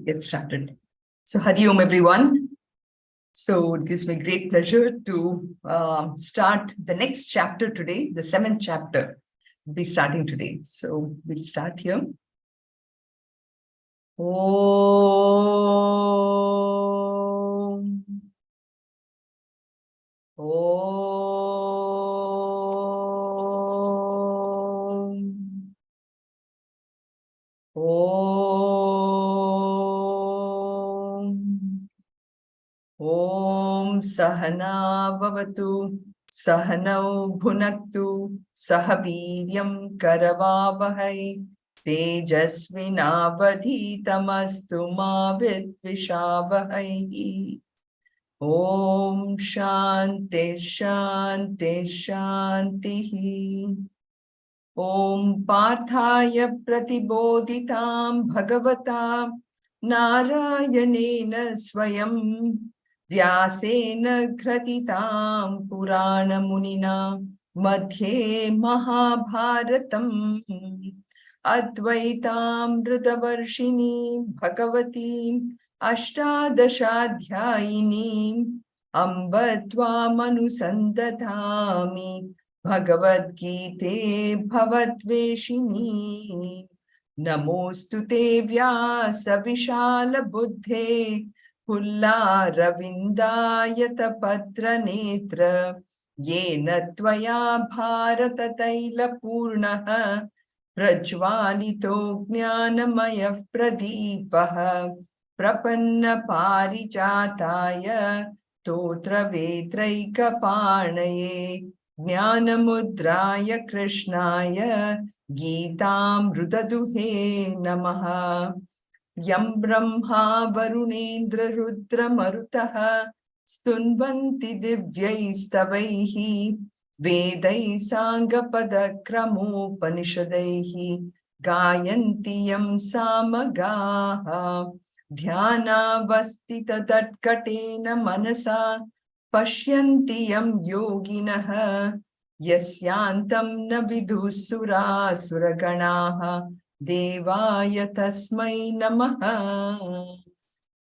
Get started. So, Hari Om, everyone. So, it gives me great pleasure to start the next chapter today, the 7th chapter. We'll be starting today. So, we'll start here. Om. Om. Om Sahana Bhavatu Sahanau Bhunaktu Sahaviryam Karavavahai Tejasvinavadhitamastu ma vidvishavahai. Om Shanti Shanti Shanti. Om Parthaya Pratibodhitam Bhagavata Narayanena Swayam Vyasena Kratitam Purana Munina Madhye Mahabharatam Advaitam Ritavarshini Bhagavati Ashtadashadhyayini Ambatvam Anusandadhami Bhagavad Gita Bhavatveshini Namostute Vyasa Vishala Buddhe Pulla Ravindayata Patra Netra Yena Tvaya Bharata Taila Purnaha Prajvalito Jnanamaya Pradipaha Prapanna Parijataya Totra Vetraika Parnaye Jnanamudraya Krishnaya Geetamrudaduhe Namaha Yam Brahma Varunendra Rudra Marutaha Stunvanti Divyaistavaihi Vedai Sangapada Kramopanishadaihi Gayanti Yam Samagaha Dhyana Vastita Tatkatena Manasa Pashyanti Yam Yoginaha Yasyantam na vidusura suraganaha Devaya Tasmai Namaha.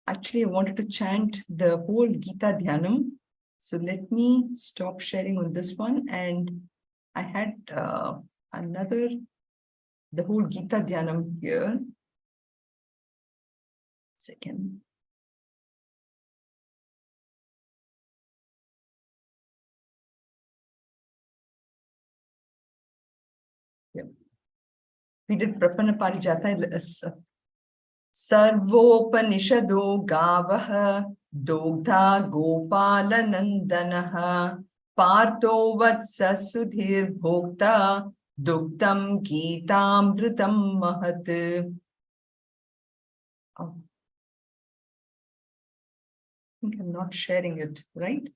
Actually, I wanted to chant the whole Gita Dhyanam. So let me stop sharing on this one. And I had the whole Gita Dhyanam here. Second. We did Prapana Parijata. Sarvopanishado Gavaha Dogdha Gopala Nandanaha Partho Vatsa Sudhir Bhokta Duktam Geetamritam Mahat. Oh. I think I'm not sharing it, right?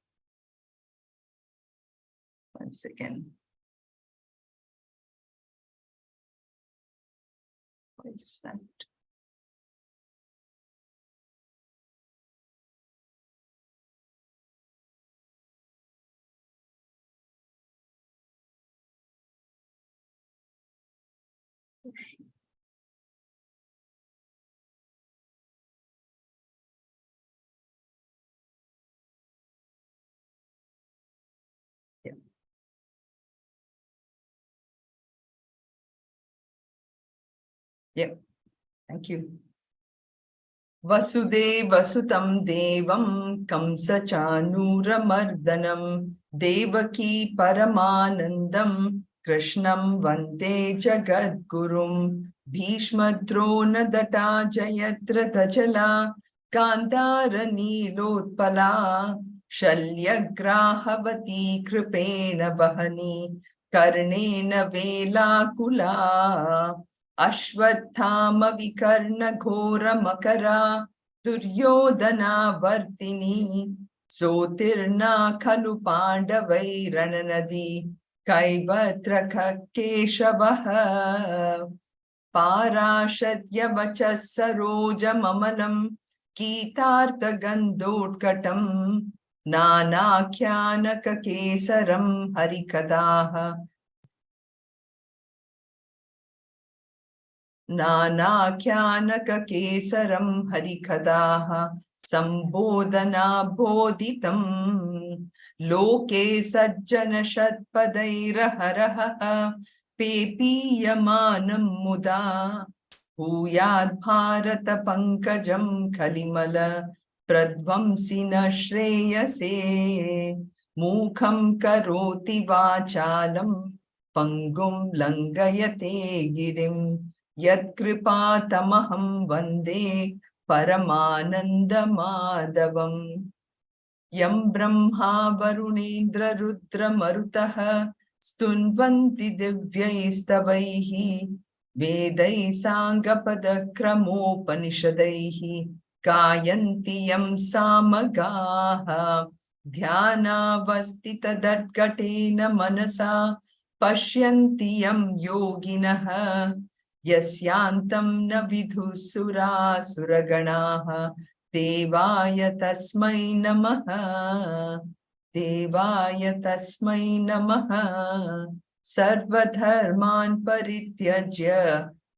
One second. What is that? Yeah. Yeah. Thank you. Vasudev Vasutam Devam Kamsa Chanura Mardanam Devaki Paramanandam Krishnam Vande Jagadgurum Bhishma Drona Data Jayatra Dajala Kantara Nilotpala Shalyagrahavati Kripena Bahani Karnena Vela Kula Ashwathama Vikarna Ghora Makara Duryodhana Vartini Sotirna Khalu Pandavai Rananadi Kaivatraka Keshavaha Parashatya Vachas Saroja Mamalam Geetartha Gandhotkatam Nanakyanaka Kesaram Harikadaha नानाख्यानककेसरं हरिकथाः sambodhana बोधितं लोके सज्जनशत्पदैरहरः पेपीयमानं मुदा भूयाद् पंकजं कलिमल प्रध्वंसिन श्रेयसे मूखं करोति वाचालं पंगुं लंघयते गिरिं यत्कृपातमहं वन्दे परमानन्दमाधवम् यं ब्रह्मा वरुणेन्द्र रुद्र मरुतः स्तुन्वन्ति दिव्यैस्तवैः वेदैः साङ्गपदक्रमोपनिषदैः गायन्ति यं सामगाः ध्यानावस्थितदड्गटेन मनसा पश्यन्ति यं योगिनः यस्यान्तं न विदुः सुरासुरगणाः देवाय तस्मै नमः देवाय तस्मै नमः सर्वधर्मान् परित्यज्य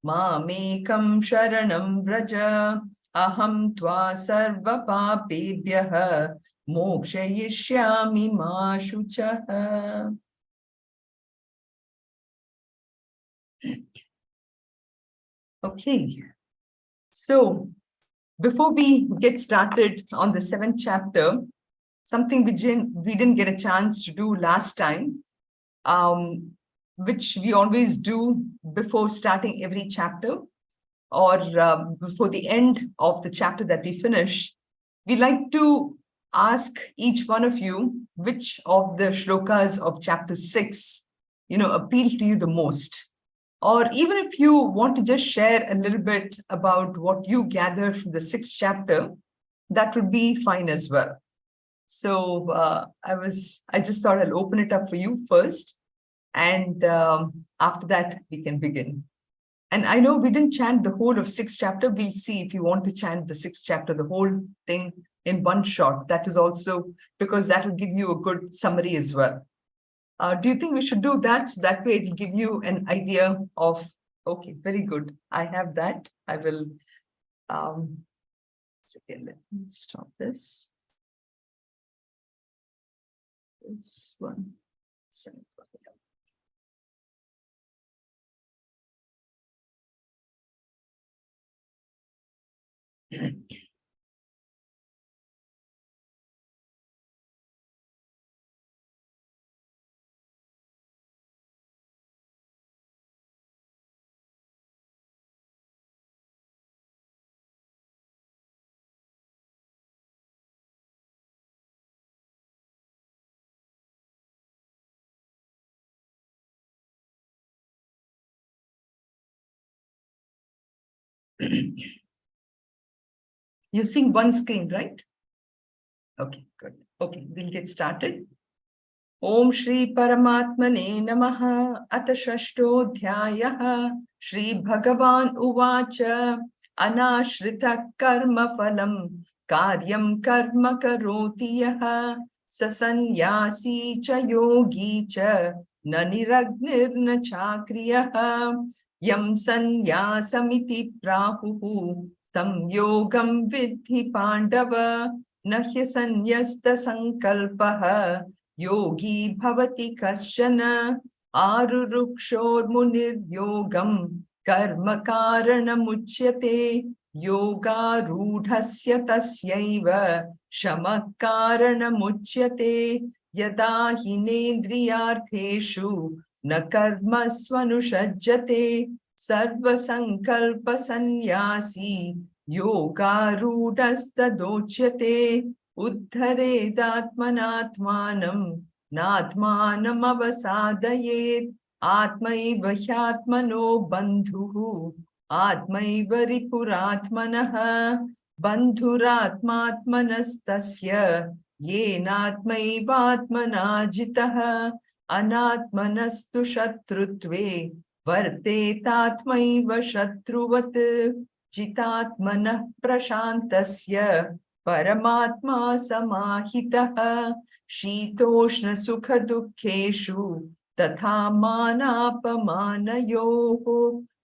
मामेकं शरणं व्रज अहं त्वा सर्वपापेभ्यः मोक्षयिष्यामि मा शुचः. Okay, so before we get started on the 7th chapter, something we didn't get a chance to do last time, which we always do before starting every chapter or before the end of the chapter that we finish, we like to ask each one of you which of the shlokas of chapter 6, appeal to you the most. Or even if you want to just share a little bit about what you gathered from the 6th chapter, that would be fine as well. So I just thought I'll open it up for you first. And after that, we can begin. And I know we didn't chant the whole of 6th chapter. We'll see if you want to chant the 6th chapter, the whole thing in one shot. That is also because that will give you a good summary as well. Do you think we should do that? So that way it will give you an idea of, okay, very good. I have that. I will, let me stop this. This one. You sing one screen, right? Okay, good. Okay, we'll get started. Om Shri Paramatmane Namaha Ata Shashtodhyayah Shri Bhagavan Uvacha Anashrita Karma Phalam Karyam Karma Karoti Yaha Sasanyasi Cha Yogi Cha Naniragnirna Chakriyaha Yam Sanyasamiti Prahuhu Tam Yogam Vidhi Pandava Nahya Sanyasta Sankalpaha Yogi bhavati kasyana arurukshormunir karma karanam uchyate yoga rudhasya tasyaiva shamak karanam uchyate yada hinendriyartheshu na karma svanushajjate sarva sankalpa sanyasi yoga rudhastadochyate Uddharedatmanatmanam natmanam avasadayet atmaiva hyatmano bandhuhu atmaiva ripuratmanaha bandhuratmatmanastasya yenatmaivatmana jitaha anatmanastu shatrutve vartetatmaiva shatruvat jitatmanah prashantasya Paramatma samahitaha shitoshna sukha dukkeshu tatha manapamanayoho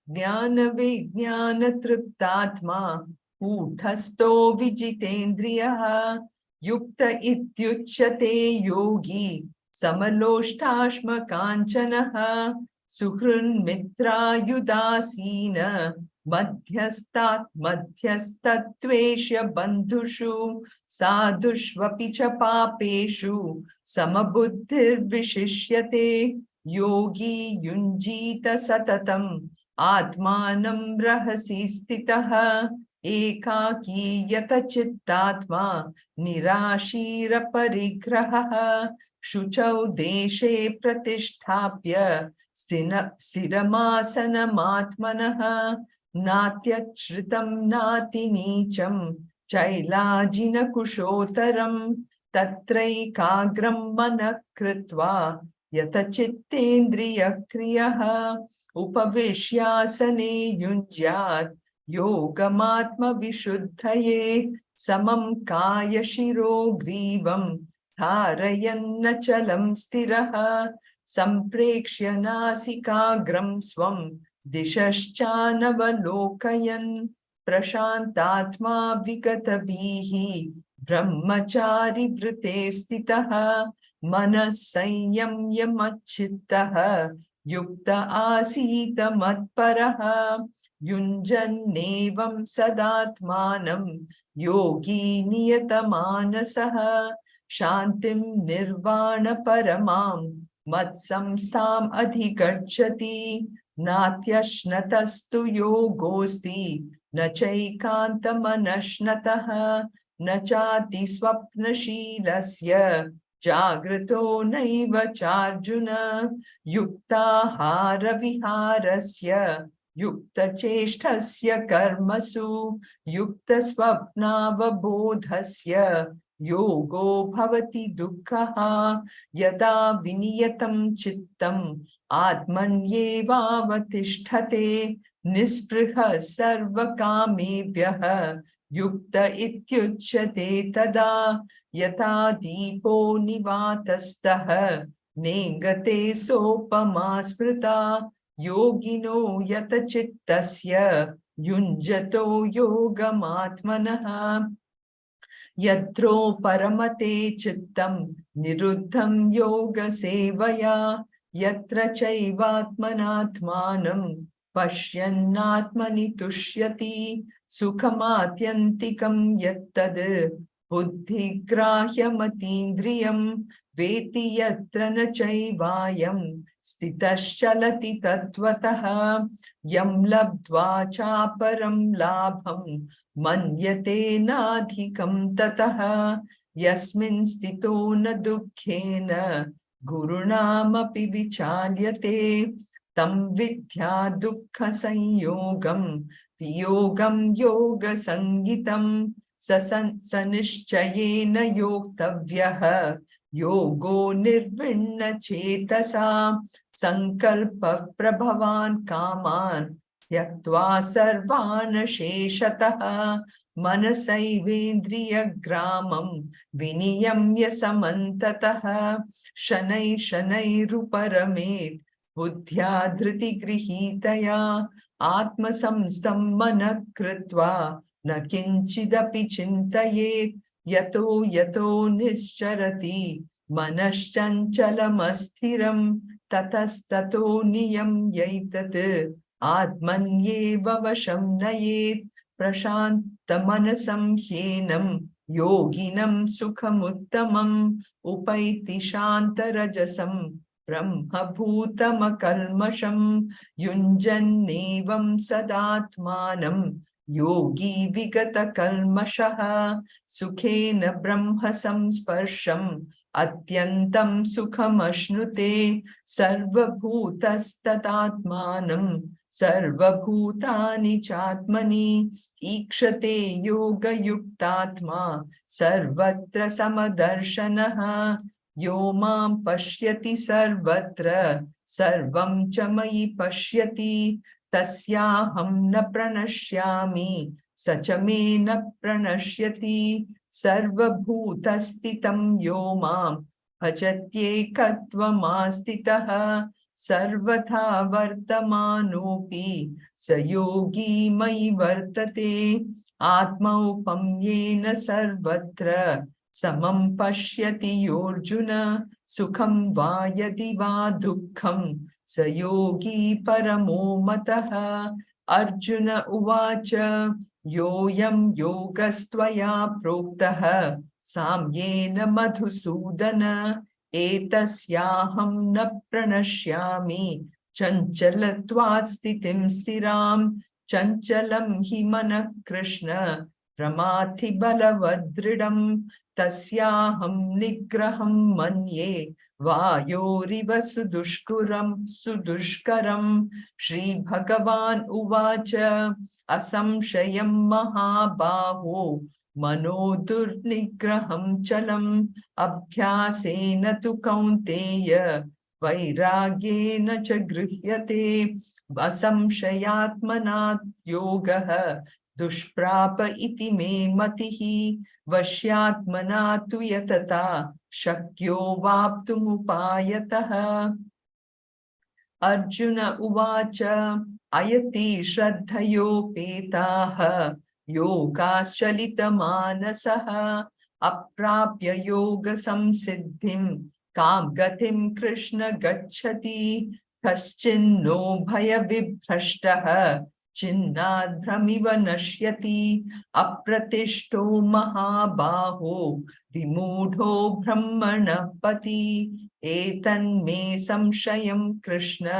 Jnana Vijnana Triptatma Uthasto Vijitendriyaha Yukta Ityuchyate Yogi Samaloštashma Kanchanaha Suhrun Mitra Yudasina Madhyastattvesha Bandhushu Sadhushvapi cha Papeshu Samabuddhir Vishishyate Yogi Yunjita Satatam Atmanam Rahasi Stitaha Ekaki Yata Chittatma Nirashira Parigraha Shuchau Deshe Pratishtapya Sthiramasana Matmanaha Natyachritam Nati Nicham Chailajina Kushotaram Tatraikagram Manakritva Yatachittendriya Kriyaha Upavishyasane Yunjyat Yogamatma Vishuddhaye Samam Kaya Shiro Grivam Dharayanna Chalam Stiraha Samprekshya Nasikagram Swam Dishashchanavalokayan Prashantatma Vikatabihi Brahmachari Vrite Stitaha Manas Sanyamya Machittaha Yukta Asita Matparaha Yunjannevam Sadatmanam Yogi Niyatamaanasaha Shantim Nirvana Paramam Matsamstam Adhigacchati Natyashnatastu Yogosti Nachaikantamanashnataha Nachati Swapnashilasya Jagrato Naiva Charjuna Yukta Hara Viharasya Yukta Cheshtasya Karmasu Yukta Swapnava Bodhasya Yogo Bhavati Dukkha Yada Viniyatam Chittam Atmanyeva Vatisthate Nispriha Sarva Kamebhyaha Yukta Ityuchyate Tada Yata Deepo Nivatastaha Nengate Sopama Smrita Yogino Yata Chittasya Yunjato Yogamatmanaha Yatro Paramate Chittam Niruddham Yoga Sevaya Yatra Chaivatmanatmanam Pashyannatmani Tushyati Sukhamatyantikam Yattad Buddhi Grahya Matindriyam Veti Yatra na Chaivayam Stitaschalati Tattvataha Yam Labdva Chaparam Labham Manyate Nadhikam Tataha Yasmin Stito na Dukkhena Gurunamapi Vichalyate Tam Vidya Dukkha Sanyogam Viyogam Yoga Sangitam Sanishchayena Yoktavyaha Yogo Nirvinna Chetasa Sankalpa Prabhavan Kaman Yaktva Sarvana Sheshataha Manasaivendriya Gramam Viniyamya Samantataha Shanai Shanai Ruparamet Buddhya Dhriti Grihitaya Atma Samstam Manakritva Na Kinchidapi Chintayet Yato Yato Nischarati Manashchanchalamastiram Tatastato Niyam Yaitat Atmanyeva Vasham Nayet Prashantamanasam Hyenam Yoginam Sukhamuttamam Upaiti Shantarajasam Brahmabhutamakalmasham Yunjannevam Sadatmanam Yogi Vigata Kalmashaha Sukhena Brahma Samsparsham Atyantam Sukhamashnute Sarvabhutastatatmanam Sarvabhutani Chatmani Ikshate Yoga Yuktatma Sarvatra Samadarshanaha Yomam Pashyati Sarvatra Sarvam Chamayi Pashyati Tasyaham na pranashyami Sachame na pranashyati Sarvabhutastitam yomam Bhajatyekatvam astitaha sarvatha vartamanopi sayogi mai vartate atmaupam yena sarvatra samam pashyati yorjuna sukham va yadi va dukkham sayogi paramo mataha. Arjuna uvacha yoyam yogastvaya proktaha samyena madhusudana etasyaham na pranashyami chanchalatvat sthitim stiram chanchalam hi mana krishna pramati balavadridam tasyaham nigraham manye vayoriva sudushkaram Shri Bhagavan uvacha asamshayam mahabaho manodurnigraham chalam abhyasena tu kaunteya vairagyena cha grihyate asamshayatmanat yogaha dushprapa iti me matihi vashyatmana tu yatata shakyo vaptumupayataha. Arjuna uvacha ayati shraddhayopetaha yogaschalita manasaha aprapya yoga samsiddhim kam gatim krishna gacchati kaschinno bhaya vibhrashtaha chinnadhramiva nashyati apratishto mahabaho vimudho brahmana pati etan me samshayam krishna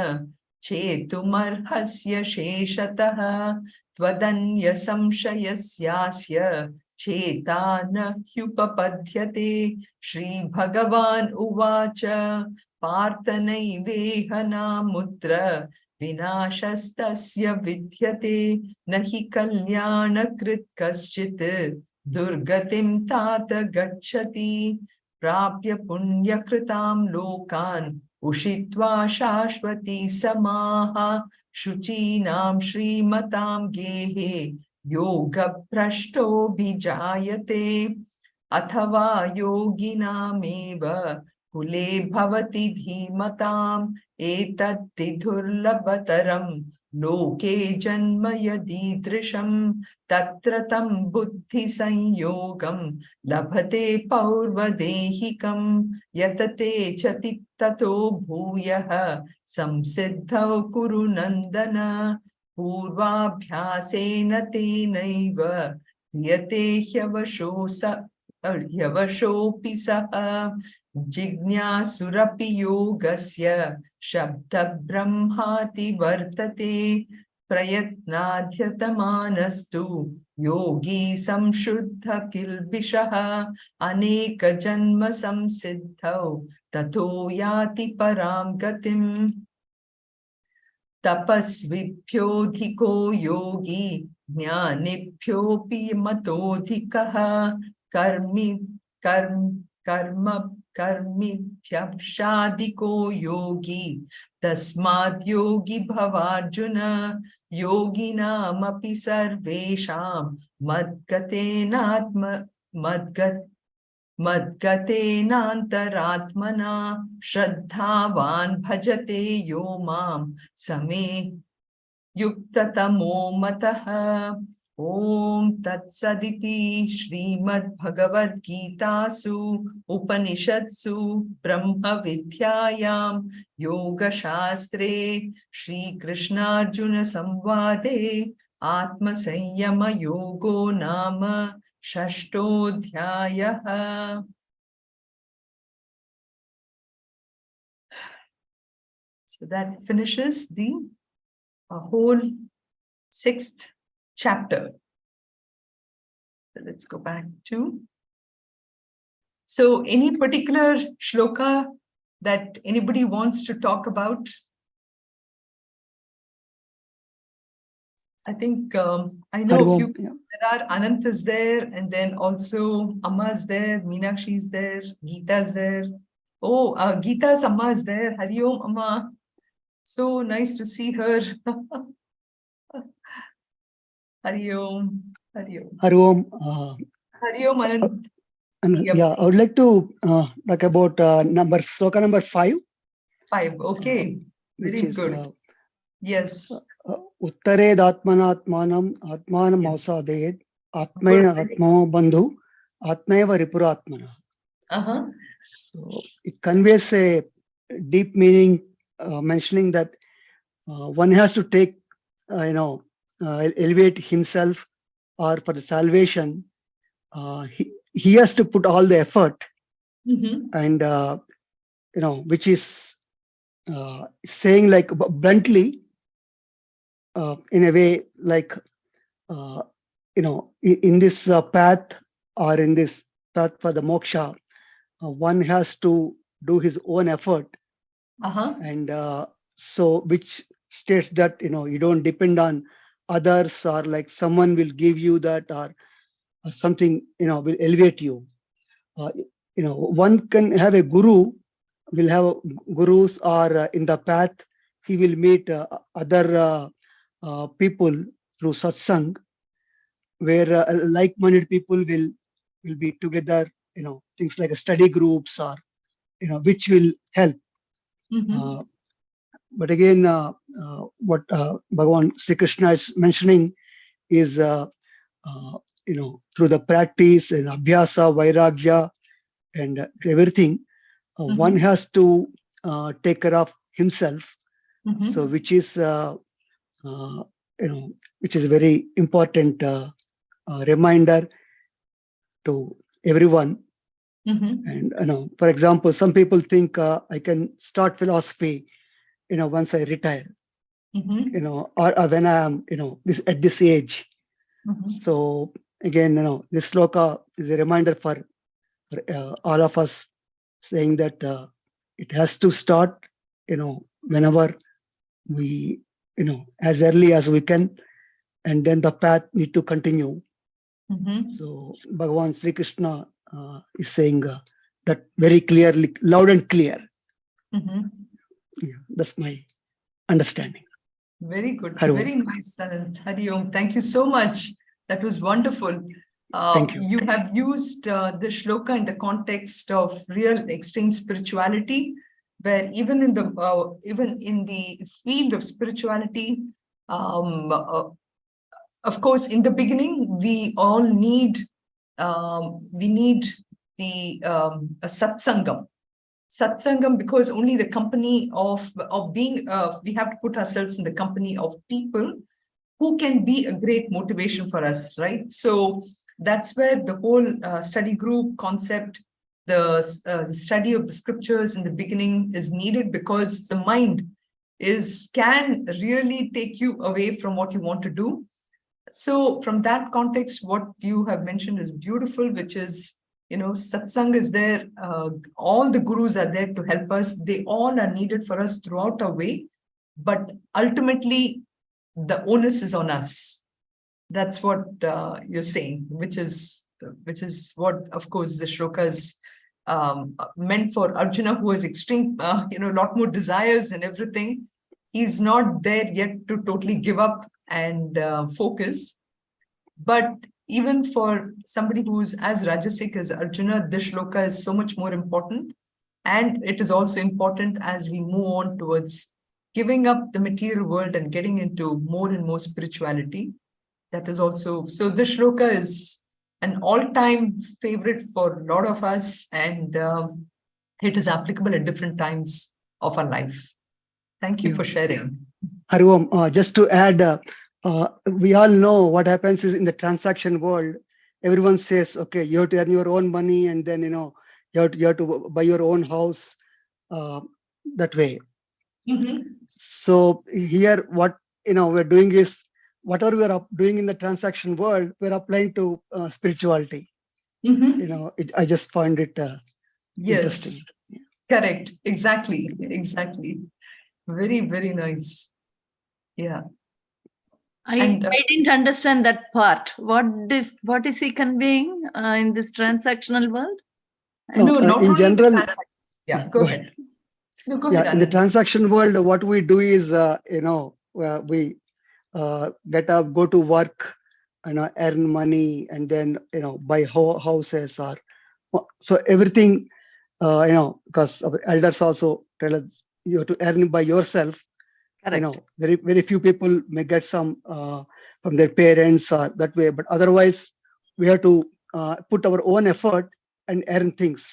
chetumarhasya sheshataha tvadanya samshayasyasya chetana hyupapadhyate. Shri Bhagavan uvacha parthanaiveha mutra vinashastasya vidyate nahi kalyana krit kaschit durgatim tata gacchati prapya punya kritam lokan ushitva shashvati samaha shuchinam shrimatam gehe yoga prashto bijayate athava yoginameva kule bhavati dhimatam etat tidhurlabhataram loke janma yadidrisham tatra tam buddhi sanyogam labhate paurvadehikam yatate chati tato bhuyaha samsiddhau kuru nandana purvabhyasena tenaiva yate hyavashopi saha jignasurapi yogasya shabda brahmati vartate prayatnadhyatamaanastu yogi samshuddha kilbishaha aneka janma samsiddhau tato yati param gatim tapasvibhyodhiko yogi jnanibhyopi matodhikaha karmibhyapshadiko yogi tasmad yogi bhavarjuna yoginamapi sarvesham madgatenantaratmana shraddhavan bhajate yo mam same yuktatamo mataha. Om tatsaditi Srimad Bhagavad Gita su Upanishadsu Brahma Vidyayam Yoga Shastre Shri Krishna Arjuna Samvade Atma Sanyama Yogo Nama Shashtodhyayaha. So that finishes the whole 6th chapter. So let's go back to. So any particular shloka that anybody wants to talk about? I think I know a few. Yeah. There are Anant is there, and then also Amma's there, Meenakshi is there, Geeta's there. Oh, Geeta's Amma is there. Hari Om Amma. So nice to see her. Hari Om. Hari Om. Hari Om. Hari Om Anant. Yep. Yeah, I would like to talk about sloka number 5. 5, okay. Very good. Yes. Uttared Atmanatmanam Atmanam Ausadayed Atmaina Atma Bandhu Atmaiva Ripuratmana. So it conveys a deep meaning, mentioning that one has to take, elevate himself, or for the salvation, he has to put all the effort, and which is saying like bluntly, in a way, like in this path, or in this path for the moksha, one has to do his own effort, and so which states that you don't depend on others, or like someone will give you that, or something will elevate you. One can have a guru, will have gurus, or in the path he will meet other people through satsang, where like-minded people will be together, things like study groups, or which will help. But again, what Bhagavan Sri Krishna is mentioning is through the practice and abhyasa, vairagya, and everything, one has to take care of himself. So which is which is a very important reminder to everyone. And for example, some people think I can start philosophy once I retire, or when I am this at this age. So again, this sloka is a reminder for all of us, saying that it has to start whenever we as early as we can, and then the path need to continue. So Bhagavan Sri Krishna is saying that very clearly, loud and clear. Yeah, that's my understanding. Very good. Very nice, Sanat. Hari Om. Thank you so much. That was wonderful. Thank you. You have used the shloka in the context of real extreme spirituality, where even in the field of spirituality, of course, in the beginning, we all need the a satsangam. Satsangam, because only the company of being, we have to put ourselves in the company of people who can be a great motivation for us, right? So that's where the whole study group concept, the study of the scriptures in the beginning is needed, because the mind can really take you away from what you want to do. So from that context, what you have mentioned is beautiful, which is, satsang is there. All the gurus are there to help us. They all are needed for us throughout our way. But ultimately, the onus is on us. That's what you're saying, which is what, of course, the shloka is meant for Arjuna, who has extreme, a lot more desires and everything. He's not there yet to totally give up and focus. But even for somebody who's as rajasic as Arjuna, this shloka is so much more important. And it is also important as we move on towards giving up the material world and getting into more and more spirituality. That is also, so this shloka is an all-time favorite for a lot of us, and it is applicable at different times of our life. Thank you for sharing. Hari Om, just to add, we all know what happens is in the transaction world, everyone says, okay, you have to earn your own money, and then, you have to buy your own house that way. So here, what, we're doing is, whatever we are doing in the transaction world, we're applying to spirituality. I just find it interesting. Correct. Exactly. Very, very nice. Yeah. I didn't understand that part. What is he conveying in this transactional world? No, not in general. Yeah, go ahead. No, go ahead. In the transaction world, what we do is, we get up, go to work, earn money, and then buy houses, or so everything. Because our elders also tell us you have to earn by yourself. Correct. Very, very few people may get some from their parents or that way, but otherwise we have to put our own effort and earn things,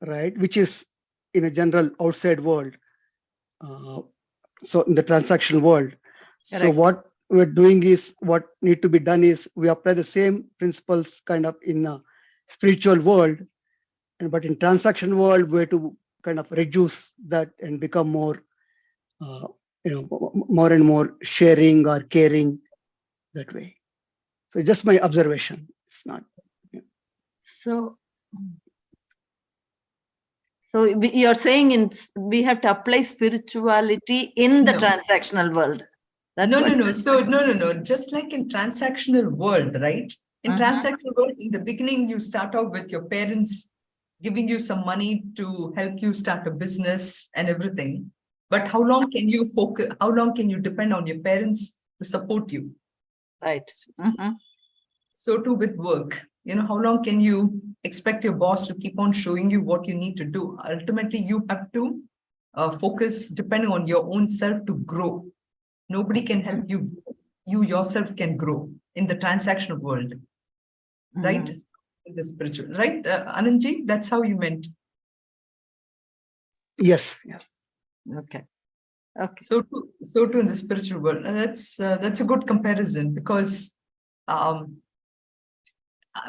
right? Which is in a general outside world. So in the transactional world. So Correct. what we're doing is, what need to be done is, we apply the same principles kind of in a spiritual world, but in transaction world we have to kind of reduce that and become more more and more sharing or caring that way. So just my observation. It's not. So you're saying we have to apply spirituality in the transactional world. That's No. So no. Just like in transactional world, right? In transactional world, in the beginning, you start off with your parents giving you some money to help you start a business and everything. But how long can you focus? How long can you depend on your parents to support you? Right. So too with work. How long can you expect your boss to keep on showing you what you need to do? Ultimately, you have to focus depending on your own self to grow. Nobody can help you. You yourself can grow in the transactional world, right? In the spiritual, right? Anandji, that's how you meant. Yes. Okay. So too in the spiritual world. That's a good comparison, because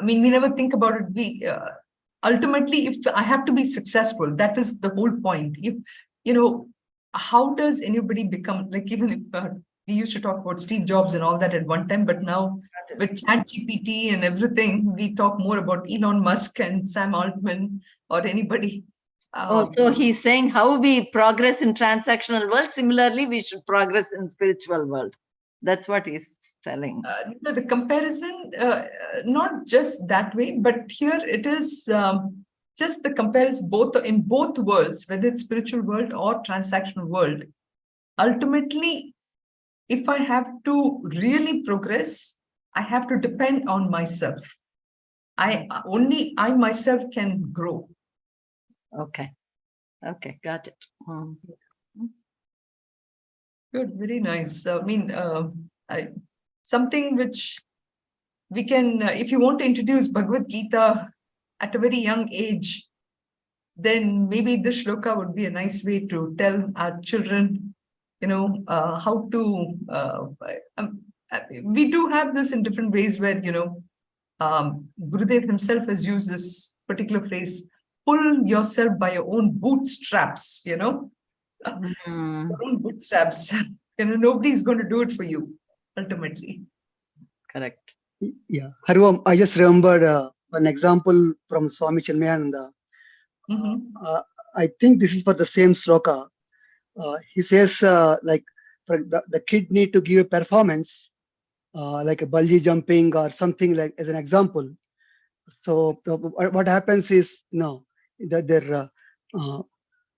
we never think about it. We ultimately, if I have to be successful, that is the whole point. If how does anybody become, like, even if we used to talk about Steve Jobs and all that at one time, but now with ChatGPT and everything, we talk more about Elon Musk and Sam Altman or anybody. So he's saying how we progress in transactional world, similarly we should progress in spiritual world. That's what he's telling. The comparison, not just that way, but here it is just the comparison in both worlds, whether it's spiritual world or transactional world. Ultimately, if I have to really progress, I have to depend on myself. Only I myself can grow. Okay, got it. Good, very nice. Something which we can, if you want to introduce Bhagavad Gita at a very young age, then maybe this shloka would be a nice way to tell our children, how to. We do have this in different ways where, Gurudev himself has used this particular phrase: pull yourself by your own bootstraps, your own bootstraps. Nobody's going to do it for you, ultimately. Correct. Yeah. Harivam, I just remembered an example from Swami Chinmayananda. I think this is for the same sloka. He says, like, for the kid need to give a performance, like a bungee jumping or something, like, as an example. So what happens is, that their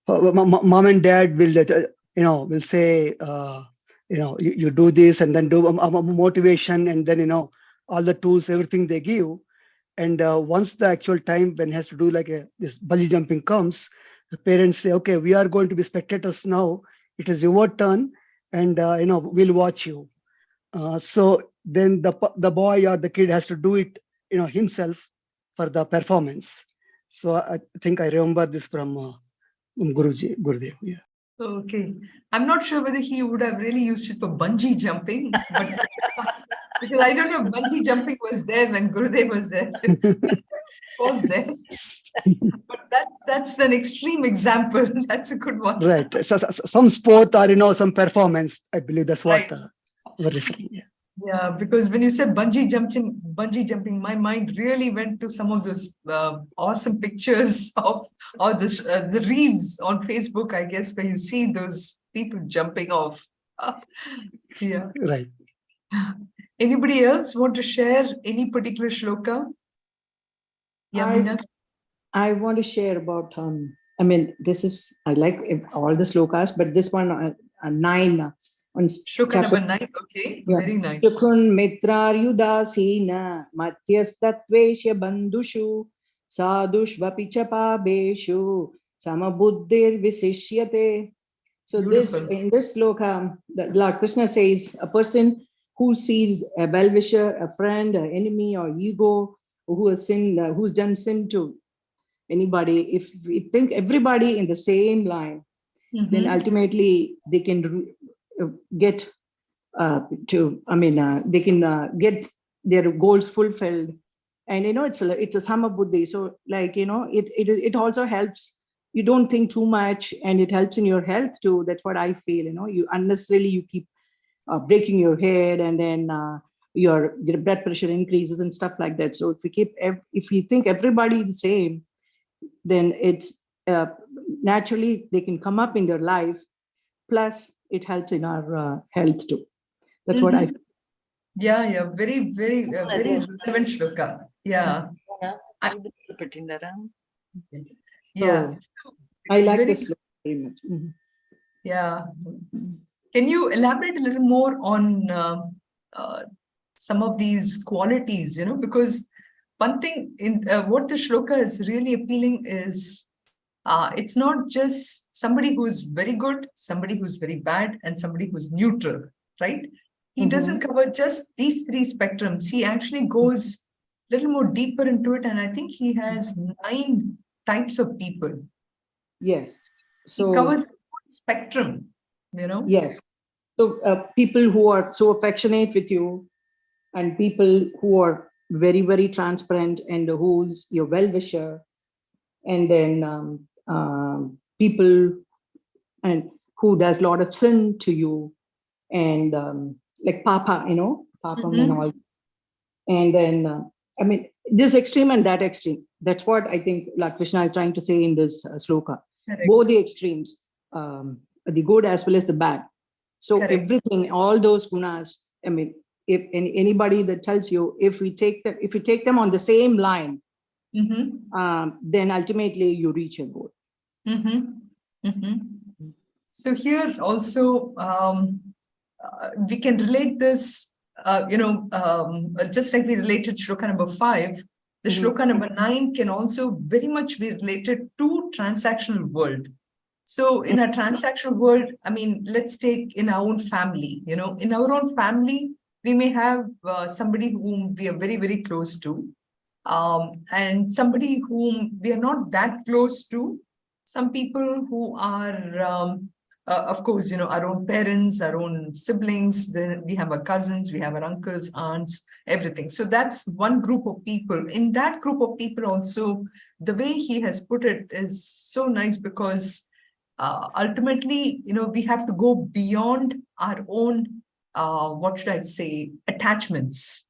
mom and dad will say, you do this, and then do a motivation, and then all the tools, everything they give. And once the actual time when has to do like this bungee jumping comes, the parents say, okay, we are going to be spectators now. It is your turn, and we'll watch you. So then the boy or the kid has to do it, himself, for the performance. So I think I remember this from Gurudev. Yeah. Okay, I'm not sure whether he would have really used it for bungee jumping, but because I don't know if bungee jumping was there when Gurudev was there. Was there? But that's an extreme example. That's a good one. Right. So some sport or some performance. I believe that's what we're referring. Yeah. Yeah, because when you said bungee jumping, my mind really went to some of those awesome pictures of the reels on Facebook, I guess, where you see those people jumping off. Yeah. Right. Anybody else want to share any particular shloka? Yeah, I want to share about, I like all the slokas, but this one, 9. On shloka number 9, okay, yeah. Very nice. Chukhun mitraryudasina madhyastatvesya bandhushu sadhushvapi cha pabeshu samabuddhir visishyate. So Beautiful. in this sloka, the Lord Krishna says, a person who sees a well-wisher, a friend, an enemy, or ego, who has sinned, who's done sin to anybody, if we think everybody in the same line, then ultimately they can get they can get their goals fulfilled. And it's a sama buddhi. So it also helps. You don't think too much, and it helps in your health too. That's what I feel. You unnecessarily you keep breaking your head, and then your blood pressure increases and stuff like that. So if we think everybody the same, then it's naturally they can come up in their life. Plus, it helps in our health too. That's what I feel. Yeah, very, very, very relevant shloka. Yeah. Yeah. So, I like very, this very much. Yeah. Can you elaborate a little more on some of these qualities, because one thing in what the shloka is really appealing is it's not just somebody who's very good, somebody who's very bad, and somebody who's neutral, right? He doesn't cover just these three spectrums. He actually goes a little more deeper into it. And I think he has 9 types of people. Yes. So he covers the whole spectrum, Yes. So people who are so affectionate with you, and people who are very, very transparent, and who's your well-wisher, and then people and who does a lot of sin to you, and like Papa, Papa and all. And then, this extreme and that extreme. That's what I think Lord Krishna is trying to say in this sloka. Correct. Both the extremes, the good as well as the bad. So Correct. Everything, all those gunas, if anybody that tells you, if we take them on the same line, then ultimately you reach your goal. So here also we can relate this, just like we related shloka number 5, the shloka number 9 can also very much be related to transactional world. So in a transactional world, let's take in our own family, in our own family, we may have somebody whom we are very, very close to, and somebody whom we are not that close to, some people who are, of course, our own parents, our own siblings, then we have our cousins, we have our uncles, aunts, everything. So that's one group of people. In that group of people also, the way he has put it is so nice, because ultimately, we have to go beyond our own, what should I say, attachments.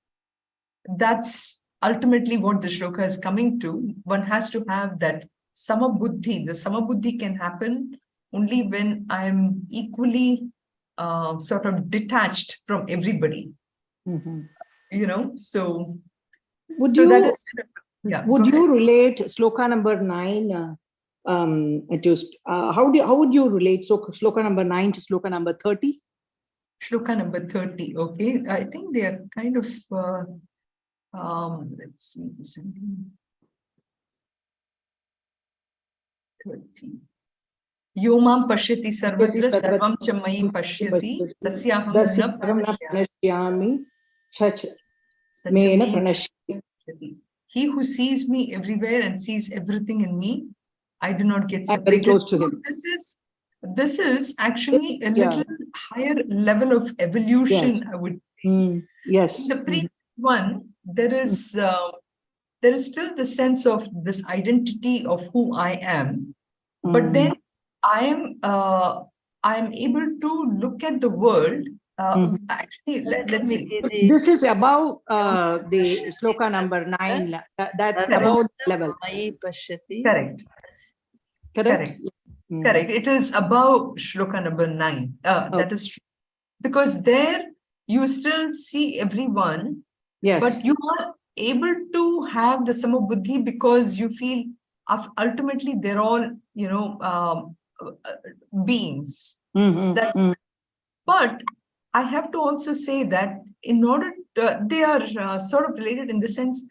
That's ultimately what the shloka is coming to. One has to have that sama buddhi. The sama buddhi can happen only when I'm equally sort of detached from everybody. So that is, would you relate sloka number 9 how would you relate sloka number 9 to sloka number 30? Shloka number 30. Okay, I think they are kind of let's see, 30. Yomam pashyati sarvatra sarvam cha mayi pashyati tasyaham na pranashyami He who sees me everywhere and sees everything in me, I do not get separated. Very close to him. This is actually a little higher level of evolution, yes. I would say. Yes. In the previous one, there is still the sense of this identity of who I am, but then I am able to look at the world. Actually, let's see. This is above the shloka number 9. That above level. Correct. Correct. It is above shloka number 9. That is true. Because there you still see everyone, yes, but you are able to have the sama buddhi, because you feel ultimately they're all, beings. But I have to also say that in order to, they are sort of related in the sense,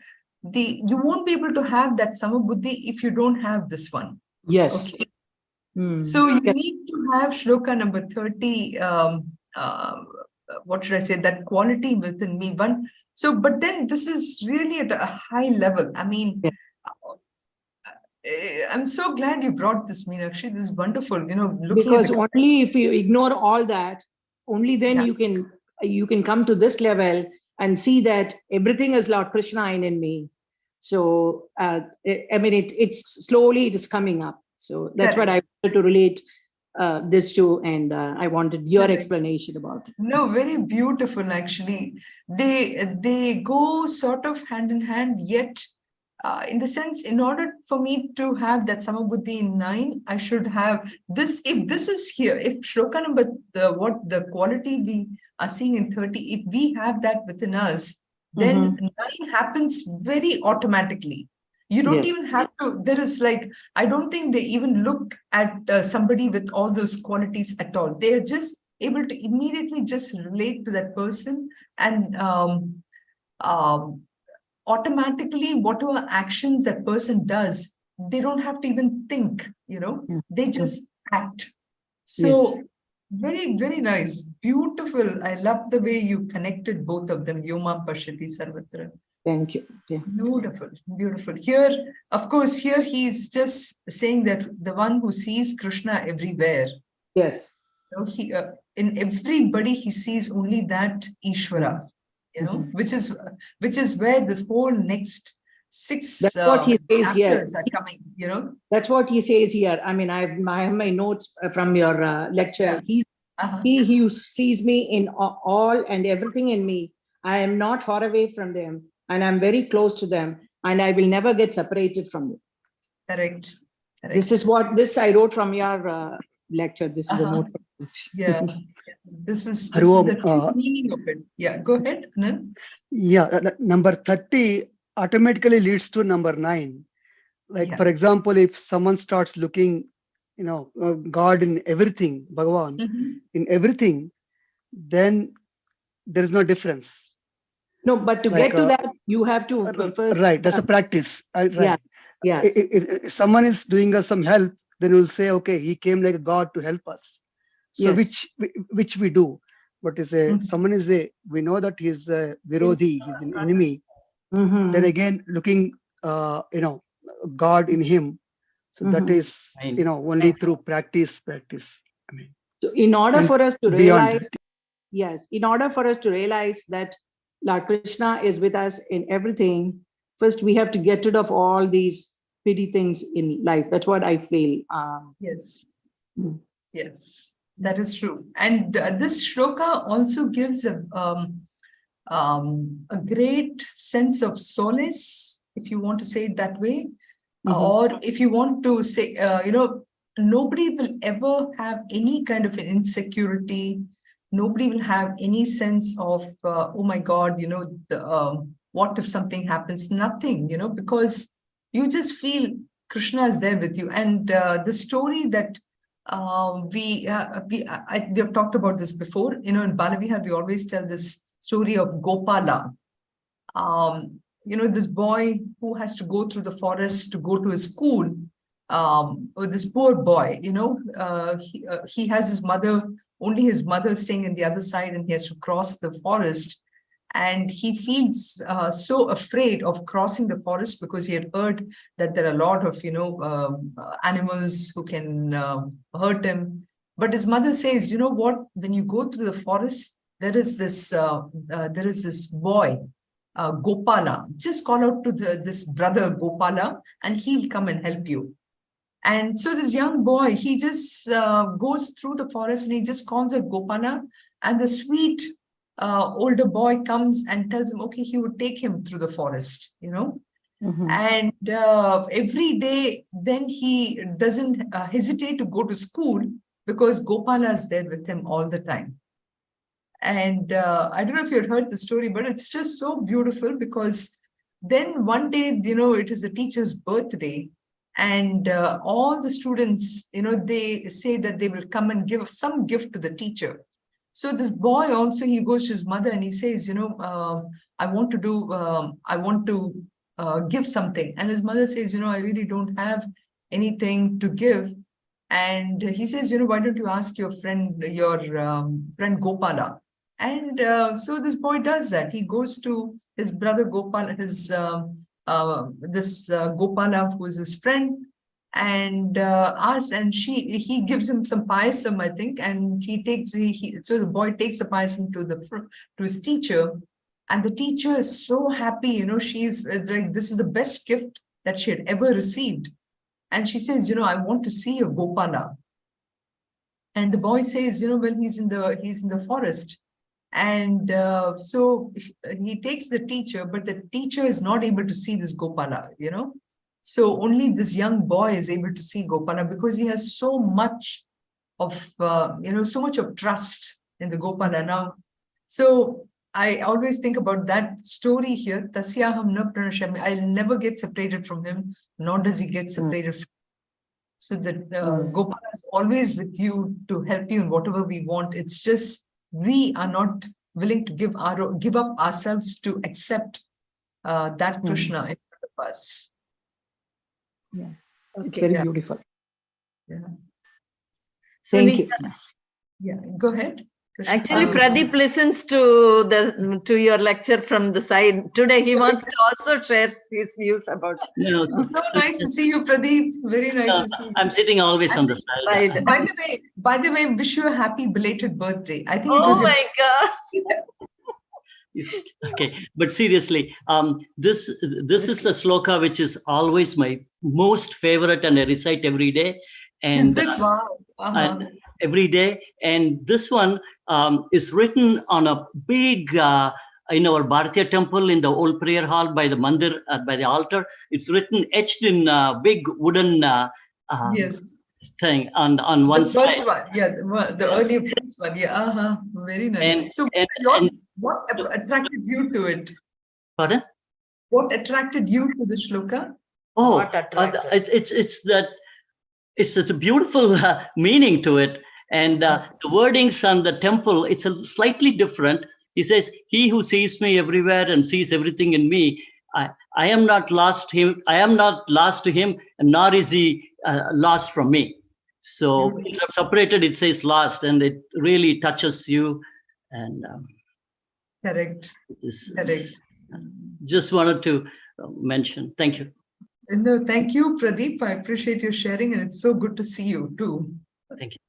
you won't be able to have that sama buddhi if you don't have this one. Yes. Okay? So you need to have shloka number 30, what should I say, that quality within me. But then this is really at a high level. I mean, I'm so glad you brought this, Meenakshi. This is wonderful, looking because only if you ignore all that, only then you can come to this level and see that everything is Lord Krishna in me. So I mean, it's slowly it is coming up. So that's what I wanted to relate this to, and I wanted your explanation about it. No, very beautiful. Actually, they go sort of hand in hand. Yet, in the sense, in order for me to have that Samabuddhi in 9, I should have this. If this is here, if shloka number the quality we are seeing in 30, if we have that within us, then 9 happens very automatically. You don't even have to, I don't think they even look at somebody with all those qualities at all. They are just able to immediately just relate to that person, and automatically whatever actions that person does, they don't have to even think, they just act. So very, very nice. Beautiful. I love the way you connected both of them. Yoma Pashati Sarvatra. Thank you. Yeah. Beautiful, beautiful. Here, of course, here he's just saying that the one who sees Krishna everywhere. Yes. He in everybody he sees only that Ishvara, which is where this whole next 6 that's what he says here. Are coming. That's what he says here. I mean, I have my notes from your lecture. He who sees me in all and everything in me. I am not far away from them, and I'm very close to them, and I will never get separated from them. Correct. This is what I wrote from your lecture. This is a note. This is the true meaning of it. Yeah, go ahead, Anand. Yeah, number 30 automatically leads to number 9. Like, for example, if someone starts looking, God in everything, Bhagavan in everything, then there is no difference. No, but to get to that, you have to first. Right, that's a practice. Right. Yeah. Yes. If someone is doing us some help, then we'll say, okay, he came like a God to help us. So which we do. But someone we know that he's a virodhi, he's an enemy. Then again, looking, God in him. So that is, only through practice. I mean, so in order for us to realize, in order for us to realize that Lord Krishna is with us in everything, first we have to get rid of all these petty things in life. That's what I feel. Yes. Yes, that is true. And this shloka also gives a great sense of solace, if you want to say it that way. Or if you want to say, nobody will ever have any kind of an insecurity. Nobody will have any sense of, oh my God, what if something happens? Nothing, because you just feel Krishna is there with you. And the story that we have talked about this before, in Balavihar, we always tell this story of Gopala. This boy who has to go through the forest to go to his school, or this poor boy, he has his mother, only his mother staying in the other side, and he has to cross the forest. And he feels so afraid of crossing the forest because he had heard that there are a lot of, animals who can hurt him. But his mother says, you know what, when you go through the forest, there is this boy, Gopala. Just call out to this brother Gopala, and he'll come and help you. And so this young boy, he just goes through the forest and he just calls out Gopala, and the sweet older boy comes and tells him, okay, he would take him through the forest, And every day, then he doesn't hesitate to go to school because Gopala is there with him all the time. And I don't know if you had heard the story, but it's just so beautiful because then one day, it is a teacher's birthday, and all the students, they say that they will come and give some gift to the teacher. So this boy also, he goes to his mother and he says, I want to give something. And his mother says, I really don't have anything to give. And he says, why don't you ask your friend Gopala? And so this boy does that. He goes to his brother Gopala, Gopala, who is his friend, and asks, and he gives him some payasam, I think, and so the boy takes the payasam to his teacher, and the teacher is so happy. It's like, this is the best gift that she had ever received. And she says, I want to see your Gopala. And the boy says, well, he's in the forest. And so he takes the teacher, but the teacher is not able to see this Gopala, So only this young boy is able to see Gopala, because he has so much of, so much of trust in the Gopala now. So I always think about that story here. Tasyaham na pranashami. I'll never get separated from him, nor does he get separated from me. So that Gopala is always with you to help you in whatever we want. It's just we are not willing to give up ourselves to accept that Krishna in front of us. Yeah, it's very beautiful. Yeah. Thank you. Yeah, go ahead. Krishna. Actually, Pradeep listens to your lecture from the side. Today, he wants to also share his views about. No, so nice to see you, Pradeep. Very nice to see you. I'm sitting always on the side. By the way, wish you a happy belated birthday. I think Oh my God. Okay, but seriously, this is the sloka which is always my most favorite, and I recite every day. And is it? Wow. Every day. And this one is written on a big in our Bharatiya temple, in the old prayer hall by the mandir, by the altar. It's written, etched in big wooden yes. thing on one side. The first one, yeah, the earlier first one, yeah. Very nice. What attracted you to it? Pardon? What attracted you to the shloka? Oh, it's a beautiful meaning to it, and the wordings on the temple, it's a slightly different. He says, "He who sees me everywhere and sees everything in me, I am not lost him. I am not lost to him, nor is he lost from me." So instead of separated, it says lost, and it really touches you. And correct. Correct. Just wanted to mention. Thank you. No, thank you, Pradeep. I appreciate your sharing, and it's so good to see you too. Thank you.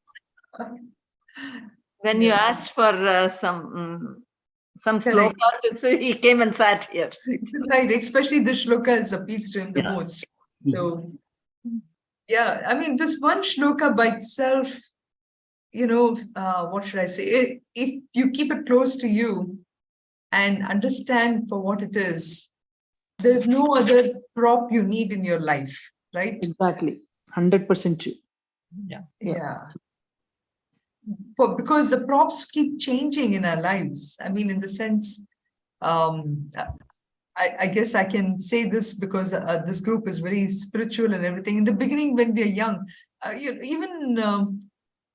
When you asked for some sloka, he came and sat here. Right, especially the shloka appeals to him the most. So, yeah, I mean, this one shloka by itself, what should I say? If you keep it close to you and understand for what it is, there's no other prop you need in your life, right? Exactly. 100% true. Yeah. Because the props keep changing in our lives. I mean, in the sense, I guess I can say this because this group is very spiritual and everything. In the beginning, when we are young, even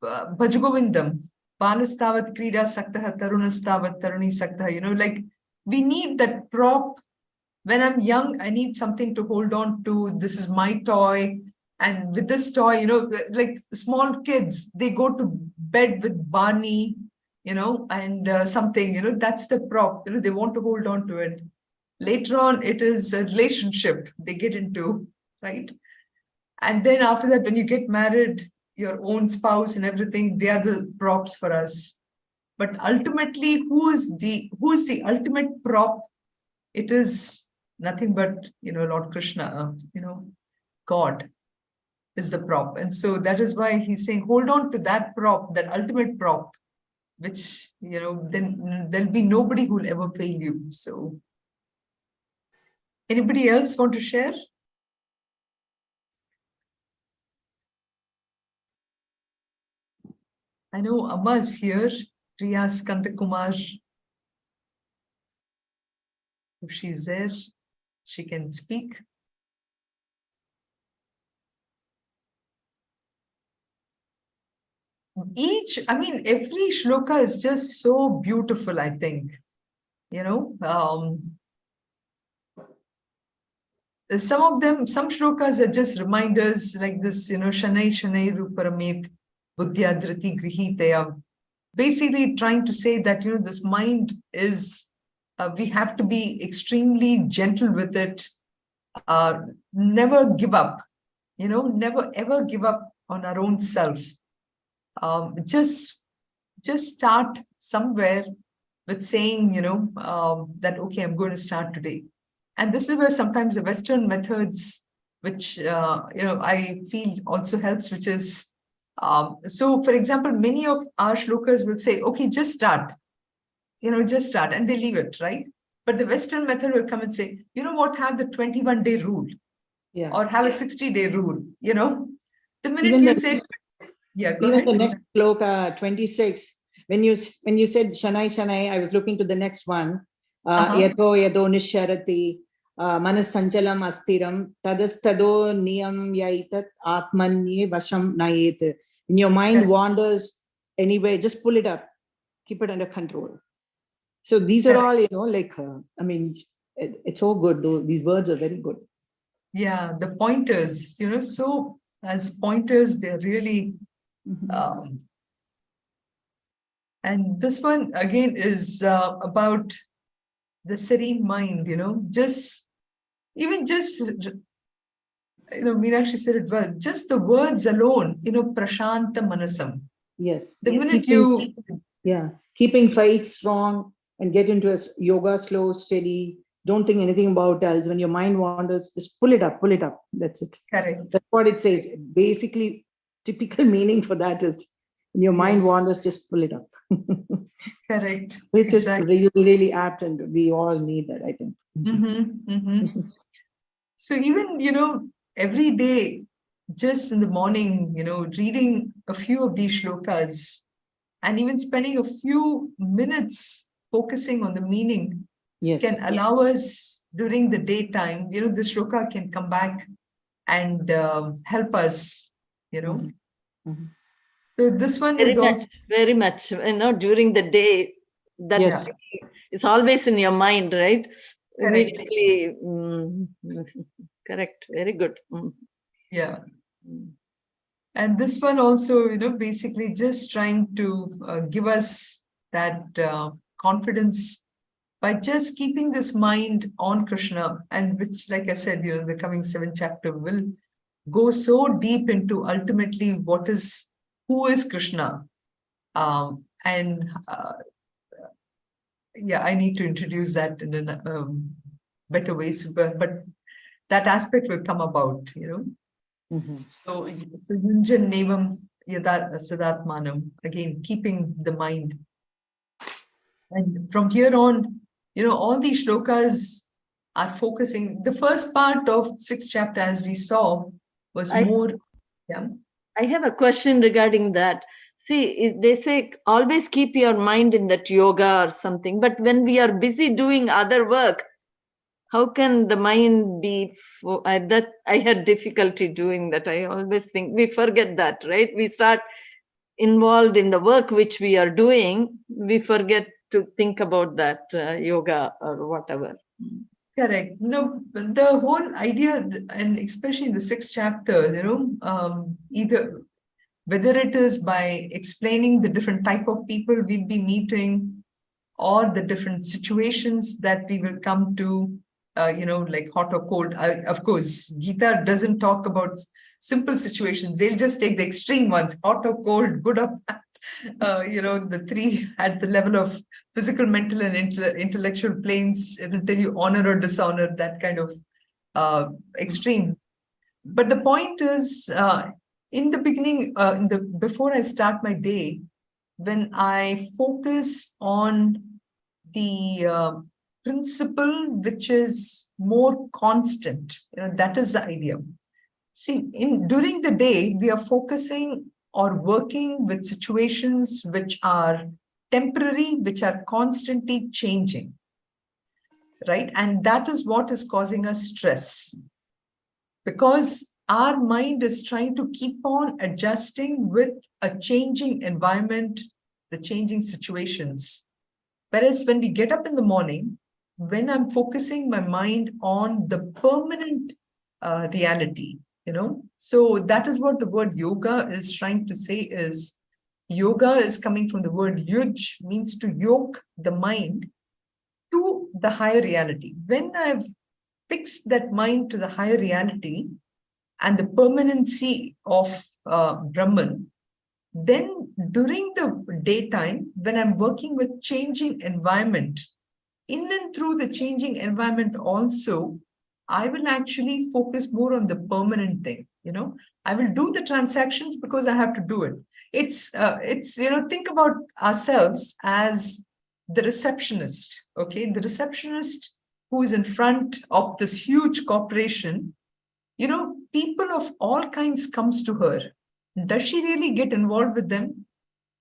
Bhajagovindam, Balastavat Krida Saktaha, Tarunastavat Taruni Saktaha, like we need that prop. When I'm young, I need something to hold on to. This is my toy. And with this toy, like small kids, they go to bed with Barney, and something, that's the prop. They want to hold on to it. Later on, it is a relationship they get into, right? And then after that, when you get married, your own spouse and everything, they are the props for us. But ultimately, who is the ultimate prop? It is nothing but, Lord Krishna, God is the prop. And so that is why he's saying, hold on to that prop, that ultimate prop, which, then there'll be nobody who will ever fail you. So anybody else want to share? I know Amma is here, Priya Skandakumar. If she's there, she can speak. Every shloka is just so beautiful, I think. some of them, some shlokas are just reminders like this, Shanai Shanai Ruparamet Buddhya Dhriti Grihitaya. Basically trying to say that, this mind is, we have to be extremely gentle with it, never give up, never ever give up on our own self. Just start somewhere with saying, that, okay, I'm going to start today. And this is where sometimes the Western methods, which, I feel also helps, which is, so for example, many of our shlokas will say, okay, just start, just start, and they leave it, right? But the Western method will come and say, what, have the 21-day rule, or have a 60-day rule, the minute Even you the say, next- yeah, go Even ahead. the next sloka 26, when you said Shanai Shanai, I was looking to the next one. Yato yado nisharati manas sanchalam astiram tadastado niyam yaitat atmanye vasham nayet. When your mind wanders anywhere, just pull it up, keep it under control. So these are all, it's so good though. These words are very good. Yeah, the pointers, so as pointers, they're really, and this one again is about the serene mind, Meenakshi said it well, just the words alone, prashanta manasam. Yes. The minute keeping faith strong and get into a yoga, slow, steady. Don't think anything about else. When your mind wanders, just pull it up. That's it. Correct. That's what it says. Basically, typical meaning for that is when your mind wanders, just pull it up. Correct. Which is really, really apt, and we all need that, I think. So even, every day, just in the morning, reading a few of these shlokas and even spending a few minutes focusing on the meaning can allow us during the daytime, the shloka can come back and help us, So this one is also very much, during the day, that is always in your mind, right? Correct. Immediately, correct. Very good. Yeah. And this one also, basically just trying to give us that confidence by just keeping this mind on Krishna, and which, like I said, the coming 7th chapter will go so deep into ultimately who is Krishna. I need to introduce that in a better way, but that aspect will come about, So Yunjan Nevam Yada Sadatmanam, again, keeping the mind. And from here on, all these shlokas are focusing. The first part of 6th chapter, as we saw, was more. Yeah. I have a question regarding that. See, they say always keep your mind in that yoga or something, but when we are busy doing other work, how can the mind be? That I had difficulty doing that. I always think we forget that, right? We start involved in the work which we are doing, we forget to think about that yoga or whatever. Correct. The whole idea, and especially in the 6th chapter, either whether it is by explaining the different type of people we'll be meeting, or the different situations that we will come to, like hot or cold. Of course, Gita doesn't talk about simple situations. They'll just take the extreme ones, hot or cold, good or bad. The three at the level of physical, mental, and intellectual planes. It'll tell you honor or dishonor, that kind of extreme. But the point is, in the beginning, before I start my day, when I focus on the principle which is more constant, that is the idea. See, during the day, we are focusing or working with situations which are temporary, which are constantly changing, right? And that is what is causing us stress, because our mind is trying to keep on adjusting with a changing environment, the changing situations. Whereas when we get up in the morning, when I'm focusing my mind on the permanent reality, So that is what the word yoga is trying to say is, yoga is coming from the word yuj, means to yoke the mind to the higher reality. When I've fixed that mind to the higher reality and the permanency of Brahman, then during the daytime, when I'm working with changing environment, in and through the changing environment also, I will actually focus more on the permanent thing. I will do the transactions because I have to do it. It's think about ourselves as the receptionist, okay? The receptionist who is in front of this huge corporation, people of all kinds comes to her. Does she really get involved with them?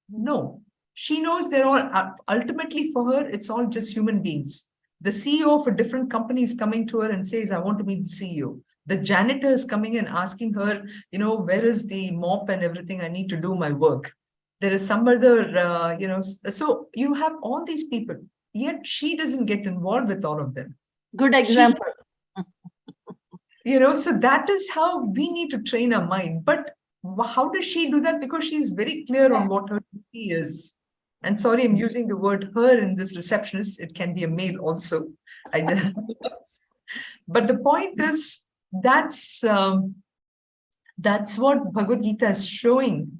No. She knows they're all, ultimately for her, it's all just human beings. The CEO of a different company is coming to her and says, I want to meet the CEO. The janitor is coming and asking her, where is the mop and everything? I need to do my work. There is some other, so you have all these people, yet she doesn't get involved with all of them. Good example. So that is how we need to train our mind. But how does she do that? Because she's very clear on what her duty is. And sorry, I'm using the word her in this receptionist. It can be a male also. But the point is, that's what Bhagavad Gita is showing.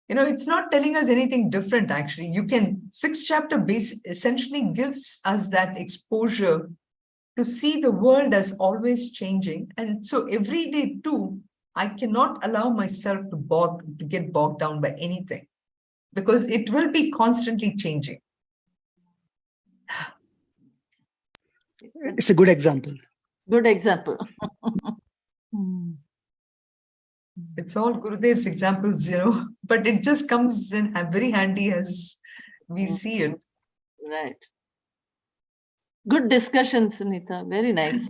It's not telling us anything different, actually. 6th chapter essentially gives us that exposure to see the world as always changing. And so every day too, I cannot allow myself to get bogged down by anything, because it will be constantly changing. It's a good example. Good example. It's all Gurudev's examples, but it just comes in very handy as we see it. Right. Good discussion, Sunitha. Very nice.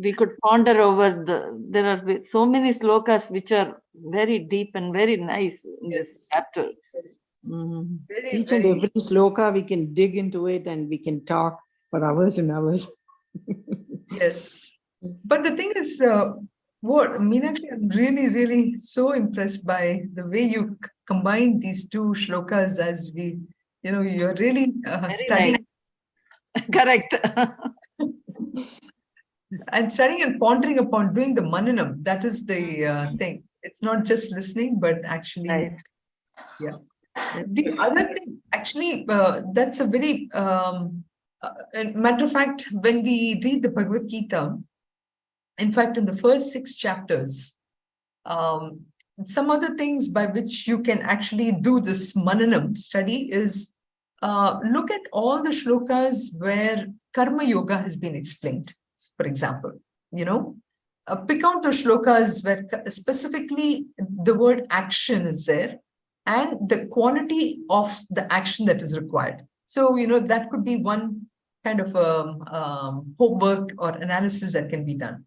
We could ponder over there are so many slokas which are very deep and very nice in this chapter. Each and every sloka, we can dig into it and we can talk for hours and hours. Yes. But the thing is, Meenakshi, I'm really, really so impressed by the way you combine these two shlokas as you're really studying. Nice. Correct. And studying and pondering upon doing the mananam. That is the thing. It's not just listening, but actually, right. Yeah. The other thing, actually, that's a very, matter of fact, when we read the Bhagavad Gita, in fact, in the first 6 chapters, some other things by which you can actually do this mananam study is look at all the shlokas where karma yoga has been explained, for example, pick out the shlokas where specifically the word action is there and the quality of the action that is required. So, that could be one kind of homework or analysis that can be done.